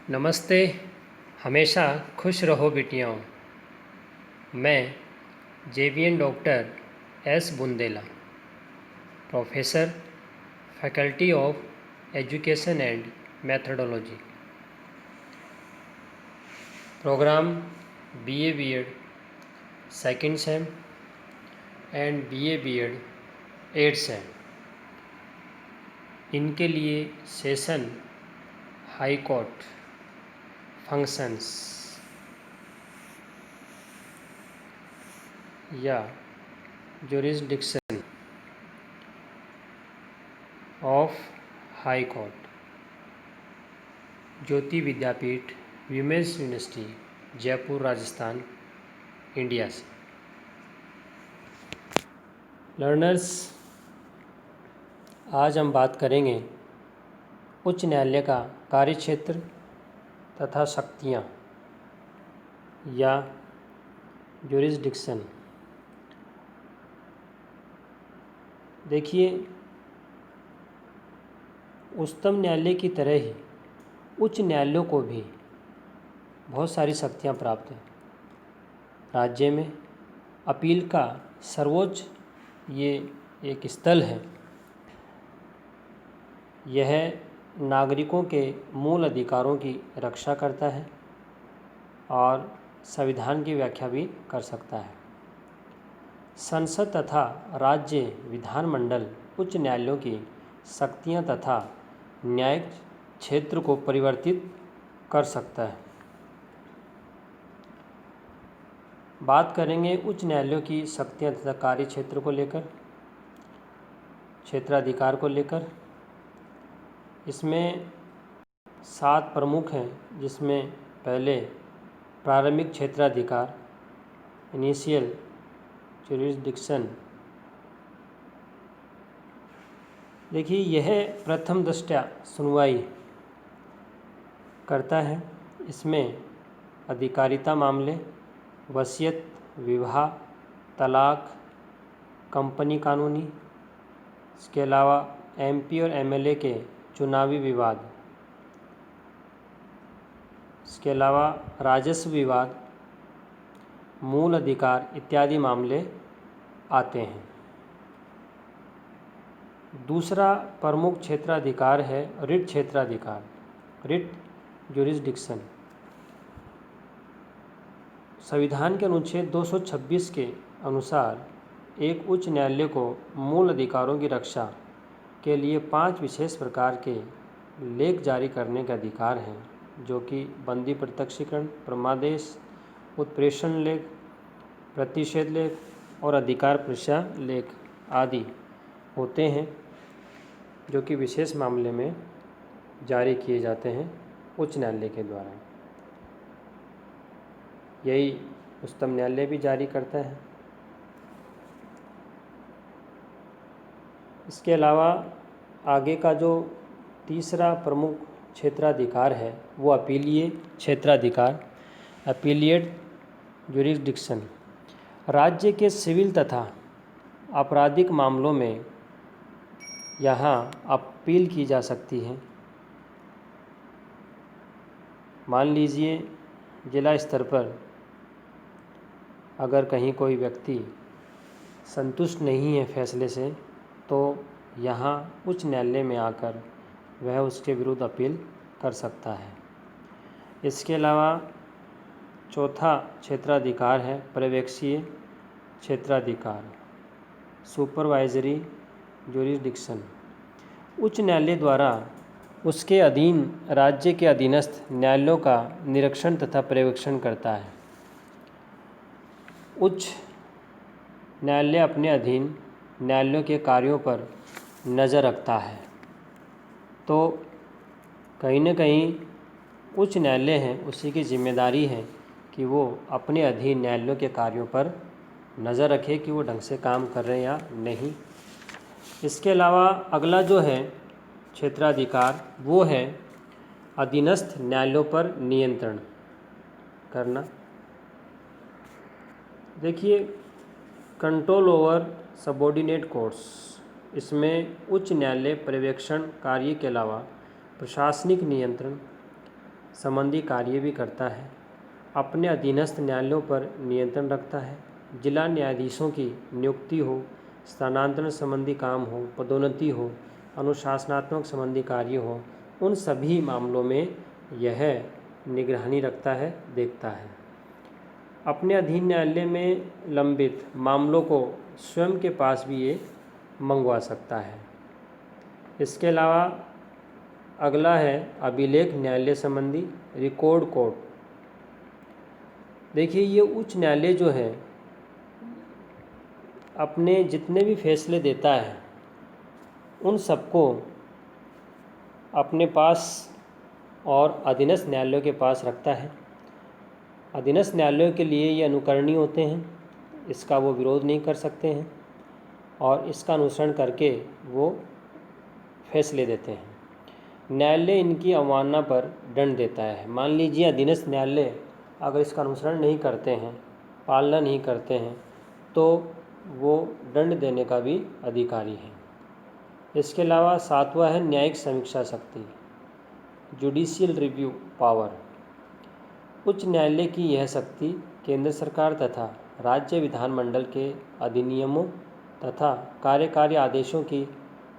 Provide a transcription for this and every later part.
नमस्ते। हमेशा खुश रहो बिटियाओं। मैं JVN doctor S Bundela, professor, faculty of education and methodology, program BA BEd second sem and BA BEd 8 sem. इनके लिए सेशन, हाई कोर्ट, फंक्शंस या jurisdiction of high court, Jyoti Vidyapeeth, women's university, Jaipur, Rajasthan, India से। लर्नर्स, आज हम बात करेंगे उच्च न्यायालय का कार्यक्षेत्र तथा शक्तियाँ या जुरिस्डिक्शन। देखिए, उच्चतम न्यायालय की तरह ही उच्च न्यायालयों को भी बहुत सारी शक्तियाँ प्राप्त हैं। राज्य में अपील का सर्वोच्च ये एक स्थल है। यह नागरिकों के मूल अधिकारों की रक्षा करता है और संविधान की व्याख्या भी कर सकता है। संसद तथा राज्य विधानमंडल उच्च न्यायालयों की शक्तियाँ तथा न्यायिक क्षेत्र को परिवर्तित कर सकता है। बात करेंगे उच्च न्यायालयों की शक्तियाँ तथा कार्य क्षेत्र को लेकर, क्षेत्राधिकार को लेकर। इसमें 7 प्रमुख हैं, जिसमें पहले प्रारंभिक क्षेत्राधिकार, इनिशियल जुरिस्डिक्शन। देखिए, यह प्रथम दृष्टया सुनवाई करता है। इसमें अधिकारिता मामले, वसीयत, विवाह, तलाक, कंपनी कानूनी, इसके अलावा एमपी और एमएलए के चुनावी विवाद, इसके अलावा राजस्व विवाद, मूल अधिकार इत्यादि मामले आते हैं। दूसरा प्रमुख क्षेत्राधिकार है रिट क्षेत्राधिकार, रिट जुरिस्डिक्शन। संविधान के अनुच्छेद 226 के अनुसार एक उच्च न्यायालय को मूल अधिकारों की रक्षा के लिए 5 विशेष प्रकार के लेख जारी करने का अधिकार है, जो कि बंदी प्रत्यक्षीकरण, प्रमादेश, उत्प्रेषण लेख, प्रतिषेध लेख और अधिकार परीक्षा लेख आदि होते हैं, जो कि विशेष मामले में जारी किए जाते हैं उच्च न्यायालय के द्वारा। यही उच्चतम न्यायालय भी जारी करता है। इसके अलावा आगे का जो तीसरा प्रमुख क्षेत्राधिकार है वो अपीलीय क्षेत्राधिकार, अपीलिएट जुरिस्डिक्शन। राज्य के सिविल तथा आपराधिक मामलों में यहाँ अपील की जा सकती है। मान लीजिए जिला स्तर पर अगर कहीं कोई व्यक्ति संतुष्ट नहीं है फैसले से, तो यहाँ उच्च न्यायालय में आकर वह उसके विरुद्ध अपील कर सकता है। इसके अलावा चौथा क्षेत्राधिकार है पर्यवेक्षीय क्षेत्राधिकार, सुपरवाइजरी जुरिस्डिक्शन। उच्च न्यायालय द्वारा उसके अधीन राज्य के अधीनस्थ न्यायालयों का निरीक्षण तथा पर्यवेक्षण करता है। उच्च न्यायालय अपने अधीन न्यायालयों के कार्यों पर नज़र रखता है। तो कहीं न कहीं उच्च न्यायालय है, उसी की जिम्मेदारी है कि वो अपने अधीन न्यायालयों के कार्यों पर नज़र रखे कि वो ढंग से काम कर रहे हैं या नहीं। इसके अलावा अगला जो है क्षेत्राधिकार वो है अधीनस्थ न्यायालयों पर नियंत्रण करना। देखिए, कंट्रोल ओवर सबऑर्डिनेट कोर्ट्स, इसमें उच्च न्यायालय पर्यवेक्षण कार्य के अलावा प्रशासनिक नियंत्रण, संबंधी कार्य भी करता है। अपने अधीनस्थ न्यायालयों पर नियंत्रण रखता है। जिला न्यायाधीशों की नियुक्ति हो, स्थानांतरण संबंधी काम हो, पदोन्नति हो, अनुशासनात्मक संबंधी कार्य हो, उन सभी मामलों में यह निगरानी रखता है, देखता है। अपने अधीन न्यायालय में लंबित मामलों को स्वयं के पास भी ये मंगवा सकता है। इसके अलावा अगला है अभिलेख न्यायालय संबंधी रिकॉर्ड कोर्ट। देखिए, ये उच्च न्यायालय जो है अपने जितने भी फैसले देता है उन सबको अपने पास और अधीनस्थ न्यायालयों के पास रखता है। अधीनस्थ न्यायालयों के लिए ये अनुकरणीय होते हैं, इसका वो विरोध नहीं कर सकते हैं और इसका अनुसरण करके वो फैसले देते हैं। न्यायालय इनकी अवमानना पर दंड देता है। मान लीजिए अधीनस्थ न्यायालय अगर इसका अनुसरण नहीं करते हैं, पालना नहीं करते हैं, तो वो दंड देने का भी अधिकारी है। इसके अलावा 7वां है न्यायिक समीक्षा शक्ति, जुडिशियल रिव्यू पावर। उच्च न्यायालय की यह शक्ति केंद्र सरकार तथा राज्य विधानमंडल के अधिनियमों तथा कार्यकारी आदेशों की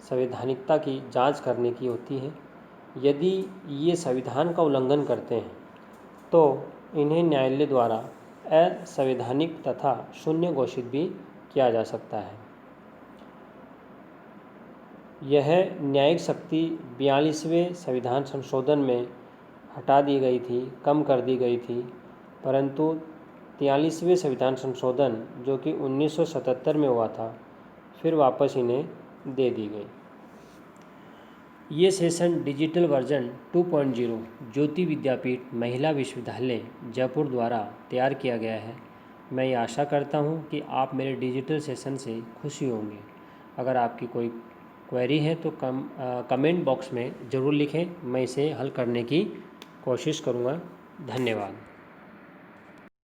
संवैधानिकता की जांच करने की होती है। यदि ये संविधान का उल्लंघन करते हैं तो इन्हें न्यायालय द्वारा असंवैधानिक तथा शून्य घोषित भी किया जा सकता है। यह न्यायिक शक्ति 42वें संविधान संशोधन में हटा दी गई थी, कम कर दी गई थी, परंतु 43वें संविधान संशोधन जो कि 1977 में हुआ था, फिर वापस इन्हें दे दी गई। ये सेशन डिजिटल वर्जन 2.0 ज्योति विद्यापीठ महिला विश्वविद्यालय जयपुर द्वारा तैयार किया गया है। मैं ये आशा करता हूँ कि आप मेरे डिजिटल सेशन से खुशी होंगे। अगर आपकी कोई क्वेरी है तो कमेंट बॉक्स में ज़रूर लिखें, मैं इसे हल करने की कोशिश करूँगा। धन्यवाद।